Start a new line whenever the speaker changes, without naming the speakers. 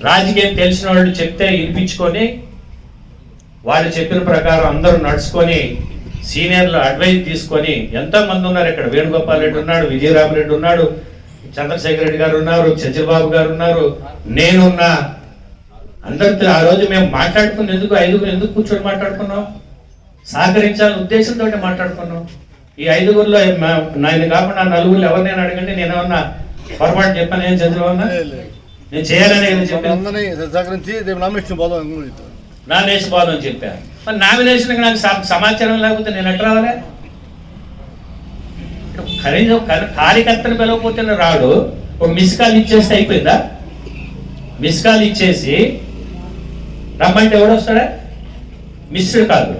రాజకీయం తెలిసిన వాళ్ళు చెప్తే వినిపించుకొని వాళ్ళు చెప్పిన ప్రకారం అందరూ నడుచుకొని సీనియర్లు అడ్వైజ్ తీసుకొని ఎంతోమంది ఉన్నారు ఇక్కడ. వేణుగోపాల్ రెడ్డి ఉన్నాడు, విజయరామరెడ్డి ఉన్నాడు, చంద్రశేఖర్ రెడ్డి గారు ఉన్నారు, చంద్రబాబు గారు ఉన్నారు, నేనున్నా. అందరితో ఆ రోజు మేము మాట్లాడుకున్న ఎందుకు కూర్చొని మాట్లాడుకున్నాం, సహకరించాలని ఉద్దేశంతో మాట్లాడుకున్నాం. ఈ 5గురిలో నేను కాకుండా 4గురిలో ఎవరినైనా అడగండి, నేను ఏమన్నా పొరపాటు చెప్పాను? ఏం చంద్రబాబు నేను చేయాలని చెప్పాను, నామినేషన్ పోదని చెప్పాను. మరి నామినేషన్ నాకు సమాచారం లేకపోతే నేను ఎట్లా రావాలి? కనీసం కార్యకర్తలు పిలవకపోతే రాడు. ఒక మిస్ కాల్ ఇచ్చేస్తే అయిపోయిందా? మిస్ కాల్ ఇచ్చేసి రమ్మంటే ఎవడు వస్తాడా? Missed call.